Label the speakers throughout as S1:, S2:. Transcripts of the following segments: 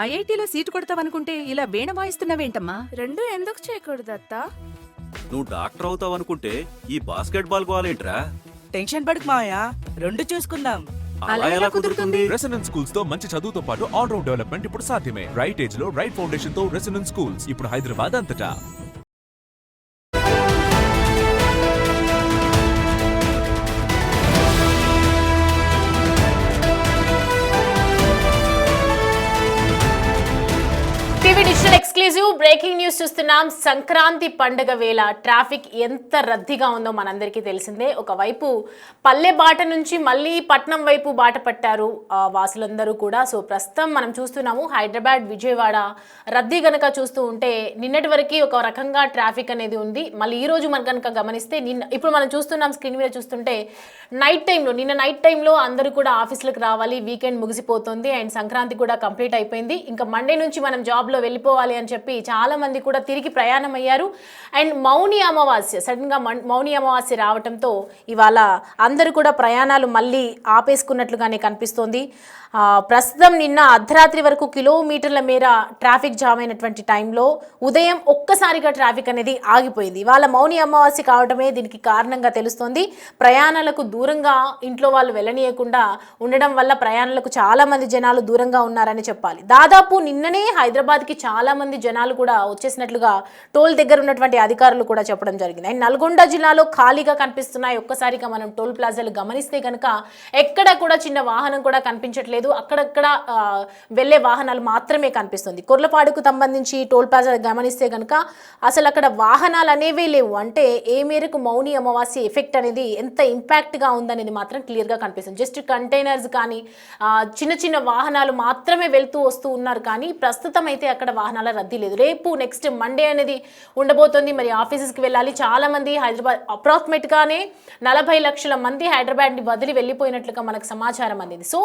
S1: ఐఐటీలో seat కొడతావనుకుంటే ఇలా వీణ వాయిస్తున్నావేంటమ్మా?
S2: రెండు ఎందుకు చేయకూడదు అత్తా?
S3: నువ్వు డాక్టర్ అవుతావు అనుకుంటే ఈ బాస్కెట్ బాల్ గోలేంట్రా?
S4: టెన్షన్ పడకు మాయా, రెండు చూసుకుందాం.
S3: అలా ఎలా కుదురుతుంది?
S5: రెసిడెన్స్ స్కూల్స్ తో మంచి చదువుతో పాటు ఆల్ రౌండ్ డెవలప్మెంట్ ఇప్పుడు సాధ్యమే. రైట్ ఏజ్ లో రైట్ ఫౌండేషన్ తో రెసిడెన్స్ స్కూల్స్ ఇప్పుడు హైదరాబాద్ అంతటా.
S6: TV digital exclusive breaking news చూస్తున్నాం. సంక్రాంతి పండుగ వేళ ట్రాఫిక్ ఎంత రద్దీగా ఉందో మనందరికీ తెలిసిందే. ఒకవైపు పల్లె బాట నుంచి మళ్ళీ పట్నం వైపు బాట పట్టారు వాసులందరూ కూడా. సో ప్రస్తుతం మనం చూస్తున్నాము హైదరాబాద్ విజయవాడ రద్దీ కనుక చూస్తూ ఉంటే నిన్నటి వరకు ఒక రకంగా ట్రాఫిక్ అనేది ఉంది. మళ్ళీ ఈ రోజు మనం కనుక గమనిస్తే ఇప్పుడు మనం చూస్తున్నాం స్క్రీన్ మీద చూస్తుంటే నిన్న నైట్ టైంలో అందరూ కూడా ఆఫీసులకు రావాలి, వీకెండ్ ముగిసిపోతుంది అండ్ సంక్రాంతి కూడా కంప్లీట్ అయిపోయింది. ఇంకా మండే నుంచి మనం జాబ్లో వెళ్ళిపోవాలి అని చెప్పి చాలా మంది కూడా తిరిగి ప్రయాణం అయ్యారు. అండ్ మౌని అమావాస్య సడన్గా మౌని అమావాస్య రావడంతో ఇవాళ అందరూ కూడా ప్రయాణాలు మళ్ళీ ఆపేసుకున్నట్లుగానే కనిపిస్తోంది. ప్రస్తుతం నిన్న అర్ధరాత్రి వరకు కిలోమీటర్ల మేర ట్రాఫిక్ జామ్ అయినటువంటి టైంలో ఉదయం ఒక్కసారిగా ట్రాఫిక్ అనేది ఆగిపోయింది. ఇవాళ మౌని అమావాస్య కావడమే దీనికి కారణంగా తెలుస్తోంది. ప్రయాణాలకు దూరంగా ఇంట్లో వాళ్ళు వెళ్ళనీయకుండా ఉండడం వల్ల ప్రయాణాలకు చాలా మంది జనాలు దూరంగా ఉన్నారని చెప్పాలి. దాదాపు నిన్ననే హైదరాబాద్కి చాలా మంది జనాలు కూడా వచ్చేసినట్లుగా టోల్ దగ్గర ఉన్నటువంటి అధికారులు కూడా చెప్పడం జరిగింది. అండ్ నల్గొండ జిల్లాలో ఖాళీగా కనిపిస్తున్నాయి. ఒక్కసారిగా మనం టోల్ ప్లాజాలు గమనిస్తే కనుక ఎక్కడ కూడా చిన్న వాహనం కూడా కనిపించట్లేదు. అక్కడక్కడ వెళ్లే వాహనాలు మాత్రమే కనిపిస్తుంది. కొర్లపాడుకు సంబంధించి టోల్ ప్లాజా గమనిస్తే కనుక అసలు అక్కడ వాహనాలు అనేవే లేవు. అంటే ఏ మేరకు మౌని అమావాస్య ఎఫెక్ట్ అనేది ఎంత ఇంపాక్ట్ గా ఉందనేది మాత్రం క్లియర్ గా కనిపిస్తుంది. జస్ట్ కంటైనర్స్ కానీ చిన్న చిన్న వాహనాలు మాత్రమే వెళ్తూ వస్తూ ఉన్నారు. కానీ ప్రస్తుతం అయితే అక్కడ వాహనాల రద్దీ లేదు. రేపు నెక్స్ట్ మండే అనేది ఉండబోతోంది. మరి ఆఫీసెస్కి వెళ్ళాలి. చాలా మంది హైదరాబాద్ అప్రాక్సిమేట్ గానే 40 లక్షల మంది హైదరాబాద్ ని వదిలి వెళ్ళిపోయినట్లుగా మనకు సమాచారం అందింది. సో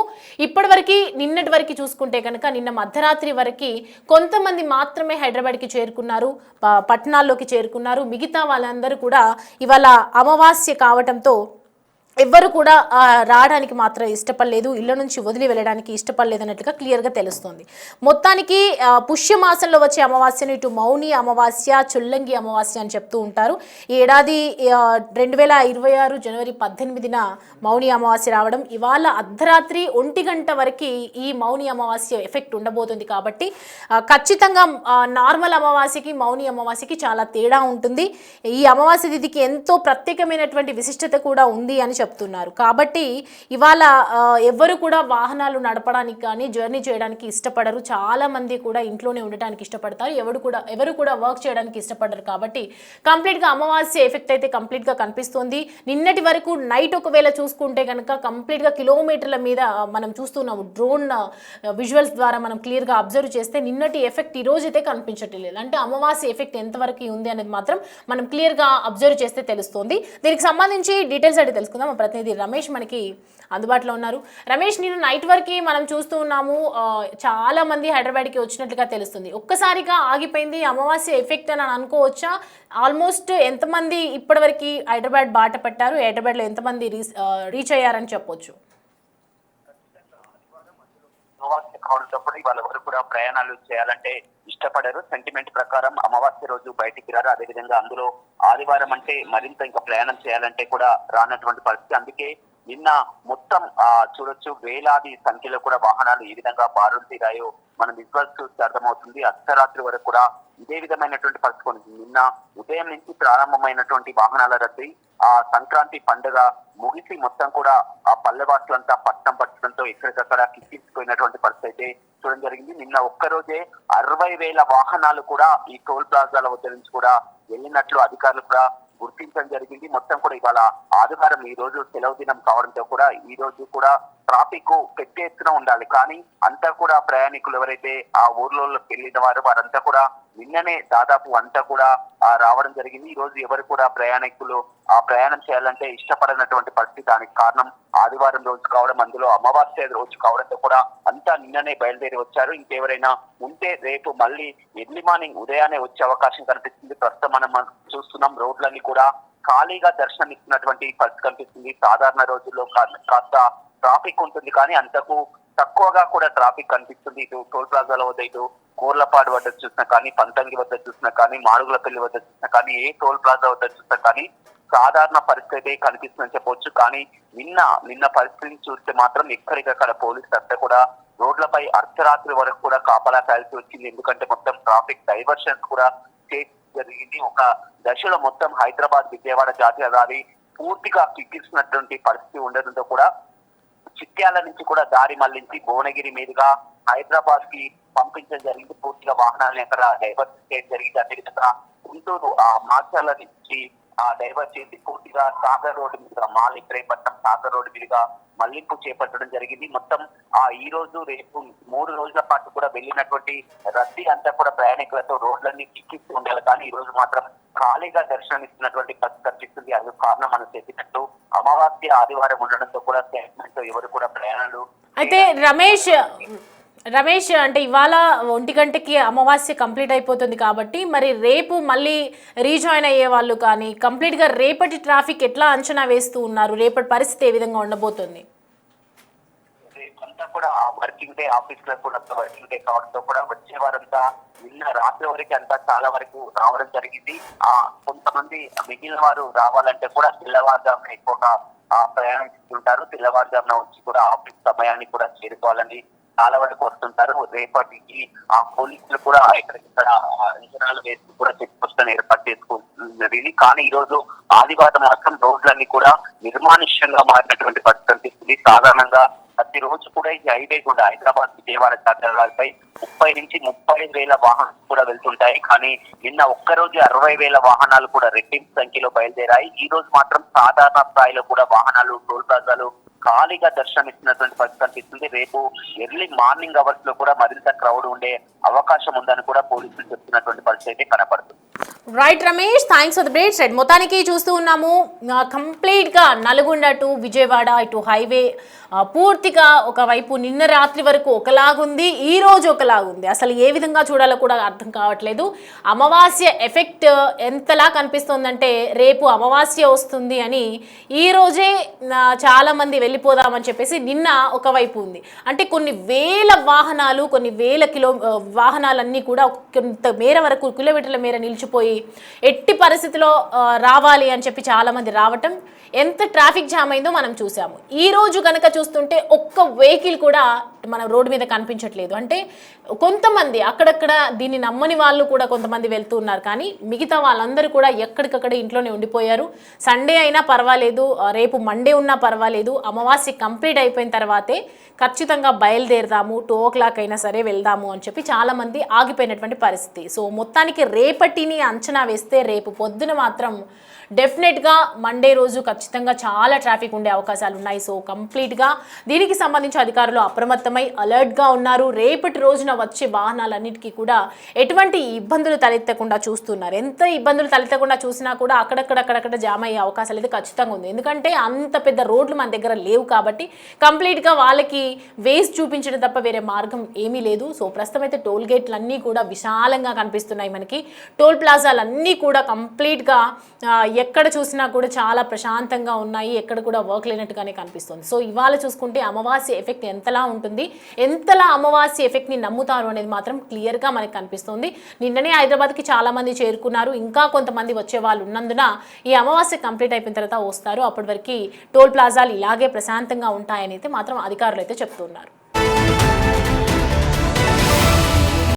S6: నిన్నటి వరకు చూసుకుంటే కనుక నిన్న మధ్యరాత్రి వరకు కొంతమంది మాత్రమే హైదరాబాద్కి చేరుకున్నారు, పట్టణాల్లోకి చేరుకున్నారు. మిగతా వాళ్ళందరూ కూడా ఇవాళ అమావాస్య కావడంతో ఎవ్వరు కూడా రావడానికి మాత్రం ఇష్టపడలేదు, ఇళ్ల నుంచి వదిలి వెళ్ళడానికి ఇష్టపడలేదు అన్నట్లుగా క్లియర్గా తెలుస్తుంది. మొత్తానికి పుష్యమాసంలో వచ్చే అమావాస్యను ఇటు మౌని అమావాస్య, చుల్లంగి అమావాస్య అని చెప్తూ ఉంటారు. ఈ ఏడాది 2026 జనవరి 18న మౌని అమావాస్య రావడం, ఇవాళ అర్ధరాత్రి 1 గంట వరకు ఈ మౌని అమావాస్య ఎఫెక్ట్ ఉండబోతుంది. కాబట్టి ఖచ్చితంగా నార్మల్ అమావాస్యకి మౌని అమావాస్యకి చాలా తేడా ఉంటుంది. ఈ అమావాస్య తిథికి ఎంతో ప్రత్యేకమైనటువంటి విశిష్టత కూడా ఉంది అని చెప్తున్నారు. కాబట్టి ఇవాళ ఎవరు కూడా వాహనాలు నడపడానికి కానీ జర్నీ చేయడానికి ఇష్టపడరు. చాలా మంది కూడా ఇంట్లోనే ఉండటానికి ఇష్టపడతారు. ఎవరు కూడా వర్క్ చేయడానికి ఇష్టపడరు. కాబట్టి కంప్లీట్గా అమావాస్య ఎఫెక్ట్ అయితే కంప్లీట్గా కనిపిస్తుంది. నిన్నటి వరకు నైట్ ఒకవేళ చూసుకుంటే కనుక కంప్లీట్గా కిలోమీటర్ల మీద మనం చూస్తున్నాము. డ్రోన్ విజువల్స్ ద్వారా మనం క్లియర్గా అబ్జర్వ్ చేస్తే నిన్నటి ఎఫెక్ట్ ఈ రోజు అయితే కనిపించట్లేదు. అంటే అమావాస్య ఎఫెక్ట్ ఎంతవరకు ఉంది అనేది మాత్రం మనం క్లియర్గా అబ్జర్వ్ చేస్తే తెలుస్తుంది. దీనికి సంబంధించి డీటెయిల్స్ అయితే తెలుసుకుందాం. మా ప్రతినిధి రమేష్ మనకి అందుబాటులో ఉన్నారు. రమేష్, నిన్న నైట్ వరకు మనం చూస్తూ ఉన్నాము, చాలా మంది హైదరాబాద్కి వచ్చినట్లుగా తెలుస్తుంది. ఒక్కసారిగా ఆగిపోయింది. అమావాస్య ఎఫెక్ట్ అని అనుకోవచ్చా? ఆల్మోస్ట్ ఎంతమంది ఇప్పటివరకు హైదరాబాద్ బాట పట్టారు, హైదరాబాద్లో ఎంతమంది రీచ్ అయ్యారని చెప్పొచ్చు?
S7: వాళ్ళెవరు కూడా ప్రయాణాలు చేయాలంటే ఇష్టపడరు. సెంటిమెంట్ ప్రకారం అమావాస్య రోజు బయటికి రారు. అదేవిధంగా అందులో ఆదివారం అంటే మరింత ఇంకా ప్రయాణం చేయాలంటే కూడా రానటువంటి పరిస్థితి. అందుకే నిన్న మొత్తం చూడొచ్చు, వేలాది సంఖ్యలో కూడా వాహనాలు ఈ విధంగా బారులు తీరాయో మనం విజువల్స్ చూస్తే అర్థమవుతుంది. అర్ధరాత్రి వరకు కూడా ఇదే విధమైనటువంటి పరిస్థితి ఉంది. నిన్న ఉదయం నుంచి ప్రారంభమైనటువంటి వాహనాల రద్దీ సంక్రాంతి పండుగ ముగిసి మొత్తం కూడా ఆ పల్లెవాసులంతా పట్టణం పట్టడంతో ఎక్కడికక్కడ కిక్కించిపోయినటువంటి పరిస్థితి అయితే చూడడం జరిగింది. నిన్న ఒక్కరోజే 60,000 వాహనాలు కూడా ఈ టోల్ ప్లాజాల వద్ద నుంచి కూడా వెళ్ళినట్లు అధికారులు కూడా గుర్తించడం జరిగింది. మొత్తం కూడా ఇవాళ ఆదివారం, ఈ రోజు సెలవు దినం కావడంతో కూడా ఈ రోజు కూడా ట్రాఫిక్ పెద్ద ఎత్తున ఉండాలి. కానీ అంతా కూడా ప్రయాణికులు ఎవరైతే ఆ ఊర్లో వెళ్ళిన వారంతా కూడా నిన్ననే దాదాపు అంతా కూడా రావడం జరిగింది. ఈ రోజు ఎవరు కూడా ప్రయాణికులు ప్రయాణం చేయాలంటే ఇష్టపడనటువంటి పరిస్థితి. దానికి కారణం ఆదివారం రోజు కావడం, అందులో అమావాస్య రోజు కావడంతో కూడా అంతా నిన్ననే బయలుదేరి వచ్చారు. ఇంకెవరైనా ఉంటే రేపు మళ్ళీ ఎర్లీ మార్నింగ్ ఉదయాన్నే వచ్చే అవకాశం కనిపిస్తుంది. ప్రస్తుతం మనం చూస్తున్నాం, రోడ్లన్నీ కూడా ఖాళీగా దర్శనం ఇస్తున్నటువంటి పరిస్థితి కనిపిస్తుంది. సాధారణ రోజుల్లో కాస్త ట్రాఫిక్ ఉంటుంది, కానీ అంతకు తక్కువగా కూడా ట్రాఫిక్ కనిపిస్తుంది. ఇటు టోల్ ప్లాజాల వద్ద, ఇటు కోర్లపాడు వద్ద చూసినా కానీ, పంతంగి వద్ద చూసినా కానీ, మాడుగులపల్లి వద్ద చూసినా కానీ, ఏ టోల్ ప్లాజా వద్ద చూసినా కానీ సాధారణ పరిస్థితి కనిపిస్తుందని చెప్పవచ్చు. కానీ నిన్న పరిస్థితిని చూస్తే మాత్రం ఎక్కడికక్కడ పోలీసులు అంతా కూడా రోడ్లపై అర్ధరాత్రి వరకు కూడా కాపలా కాల్సి వచ్చింది. ఎందుకంటే మొత్తం ట్రాఫిక్ డైవర్షన్స్ కూడా జరిగింది. ఒక దశలో మొత్తం హైదరాబాద్ విజయవాడ జాతీయ రహదారి పూర్తిగా కిక్కిస్తున్నటువంటి పరిస్థితి ఉండడంతో కూడా చిట్యాల నుంచి కూడా దారి మళ్లించి భువనగిరి మీదుగా హైదరాబాద్ కి పంపించడం జరిగింది. పూర్తిగా వాహనాలను అక్కడ డైవర్ట్ చేయడం జరిగింది. అదేవిధంగా గుంటూరు మార్చాల నుంచి డైవర్ట్ చేసి పూర్తిగా సాగర్ రోడ్డు మీదుగా మాల్ ఇబ్రహీంపట్నం సాగర్ రోడ్డు మీదుగా మళ్లింపు చేపట్టడం జరిగింది. మొత్తం ఈ రోజు రేపు 3 రోజుల పాటు కూడా వెళ్ళినటువంటి రద్దీ అంతా కూడా ప్రయాణికులతో రోడ్లన్నీ కిక్కిస్తూ ఉండాలి. కానీ ఈ రోజు మాత్రం ఖాళీగా దర్శనం ఇస్తున్నటువంటి పరిస్థితి కనిపిస్తుంది. అది కారణం మనం చెప్పినట్టు అమావాస్య ఆదివారం ఉండడంతో కూడా స్టేట్మెంట్ ఎవరు కూడా ప్రయాణాలు.
S6: అయితే రమేష్ అంటే ఇవాళ 1 గంటకి అమావాస్య కంప్లీట్ అయిపోతుంది కాబట్టి మరి రేపు మళ్ళీ రీజాయిన్ అయ్యే వాళ్ళు కానీ కంప్లీట్గా రేపటి ట్రాఫిక్ ఎట్లా అంచనా వేస్తూ ఉన్నారు? రేపటి పరిస్థితి ఏ విధంగా ఉండబోతుంది?
S7: రేపంతా కూడా వర్కింగ్ డే, ఆఫీస్ లో కూడా వర్కింగ్ డే కావడంతో కూడా వచ్చే వారంతా నిన్న రాత్రి వరకు అంతా చాలా వరకు రావడం జరిగింది. కొంతమంది మిగిలిన వారు రావాలంటే కూడా తెల్లవారుజామున ఎక్కువగా ప్రయాణిస్తుంటారు. తెల్లవారుజామున వచ్చి కూడా ఆఫీస్ సమయాన్ని కూడా చేరుకోవాలని చాలా వరకు వస్తుంటారు. రేపటికి పోలీసులు కూడా ఇక్కడ అంచనాలు వేసి కూడా చెక్ పోస్టులను ఏర్పాటు చేసుకుంటుంది. కానీ ఈ రోజు ఆదివారం మాత్రం రోడ్లన్నీ కూడా నిర్మానుష్యంగా మారినటువంటి పరిస్థితి కనిపిస్తుంది. సాధారణంగా ప్రతి రోజు కూడా ఈ హైవే కూడా హైదరాబాద్ విజయవాడ జాతీయపై 30 నుంచి 35 వేల వాహనాలు కూడా వెళ్తుంటాయి. కానీ నిన్న ఒక్కరోజు 60 వేల వాహనాలు కూడా రెట్టింపు సంఖ్యలో బయలుదేరాయి. ఈ రోజు మాత్రం సాధారణ స్థాయిలో కూడా వాహనాలు టోల్ ప్లాజాలు ఖాళీగా దర్శనమిస్తున్నటువంటి పరిస్థితి కనిపిస్తుంది. రేపు ఎర్లీ మార్నింగ్ అవర్స్ లో కూడా మరింత క్రౌడ్ ఉండే అవకాశం ఉందని కూడా పోలీసులు చెప్తున్నటువంటి పరిస్థితి అయితే కనపడుతుంది.
S6: Right Ramesh, thanks for the break. Right, మొత్తానికి చూస్తూ ఉన్నాము కంప్లీట్గా నల్గొండ టు విజయవాడ ఇటు హైవే పూర్తిగా ఒకవైపు నిన్న రాత్రి వరకు ఒకలాగుంది, ఈ రోజు ఒకలాగుంది. అసలు ఏ విధంగా చూడాలో కూడా అర్థం కావట్లేదు. అమావాస్య ఎఫెక్ట్ ఎంతలా కనిపిస్తుందంటే రేపు అమావాస్య వస్తుంది అని ఈ రోజే చాలామంది వెళ్ళిపోదామని చెప్పేసి నిన్న ఒకవైపు ఉంది. అంటే కొన్ని వేల వాహనాలు, కొన్ని వేల వాహనాలన్నీ కూడా కొంత మేర వరకు కిలోమీటర్ల మేర నిలిచిపోయి ఎట్టి పరిస్థితిలో రావాలి అని చెప్పి చాలామంది రావటం, ఎంత ట్రాఫిక్ జామ్ అయిందో మనం చూసాము. ఈ రోజు కనుక చూస్తుంటే ఒక్క వెహికల్ కూడా మన రోడ్డు మీద కనిపించట్లేదు. అంటే కొంతమంది అక్కడక్కడ దీన్ని నమ్మని వాళ్ళు కూడా కొంతమంది వెళ్తూ ఉన్నారు. కానీ మిగతా వాళ్ళందరూ కూడా ఎక్కడికక్కడ ఇంట్లోనే ఉండిపోయారు. సండే అయినా పర్వాలేదు, రేపు మండే ఉన్నా పర్వాలేదు, అమావాస్య కంప్లీట్ అయిపోయిన తర్వాతే ఖచ్చితంగా బయలుదేరదాము, 2 o'clock అయినా సరే వెళ్దాము అని చెప్పి చాలామంది ఆగిపోయినటువంటి పరిస్థితి. సో మొత్తానికి రేపటిని అంచనా వేస్తే రేపు పొద్దున మాత్రం డెఫినెట్గా మండే రోజు ఖచ్చితంగా చాలా ట్రాఫిక్ ఉండే అవకాశాలు ఉన్నాయి. సో కంప్లీట్గా దీనికి సంబంధించి అధికారులు అప్రమత్తమై అలర్ట్గా ఉన్నారు. రేపటి రోజున వచ్చే వాహనాలన్నిటికీ కూడా ఎటువంటి ఇబ్బందులు తలెత్తకుండా చూస్తున్నారు. ఎంత ఇబ్బందులు తలెత్తకుండా చూసినా కూడా అక్కడక్కడ జామ్ అయ్యే అవకాశాలు అయితే ఖచ్చితంగా ఉంది. ఎందుకంటే అంత పెద్ద రోడ్లు మన దగ్గర లేవు కాబట్టి కంప్లీట్గా వాళ్ళకి వేస్ట్ చూపించడం తప్ప వేరే మార్గం ఏమీ లేదు. సో ప్రస్తుతం అయితే టోల్ గేట్లు అన్నీ కూడా విశాలంగా కనిపిస్తున్నాయి. మనకి టోల్ ప్లాజాలన్నీ కూడా కంప్లీట్గా ఎక్కడ చూసినా కూడా చాలా ప్రశాంతంగా ఉన్నాయి. ఎక్కడ కూడా వర్క్ లేనట్టుగానే కనిపిస్తుంది. సో ఇవాళ చూసుకుంటే అమావాస్య ఎఫెక్ట్ ఎంతలా ఉంటుంది, ఎంతలా అమావాస్య ఎఫెక్ట్ని నమ్ముతారు అనేది మాత్రం క్లియర్గా మనకి కనిపిస్తుంది. నిన్ననే హైదరాబాద్కి చాలామంది చేరుకున్నారు. ఇంకా కొంతమంది వచ్చే వాళ్ళు ఉన్నందున ఈ అమావాస్య కంప్లీట్ అయిపోయిన తర్వాత వస్తారు. అప్పటి వరకు టోల్ ప్లాజాలు ఇలాగే ప్రశాంతంగా ఉంటాయని అయితే మాత్రం అధికారులు అయితే చెప్తున్నారు.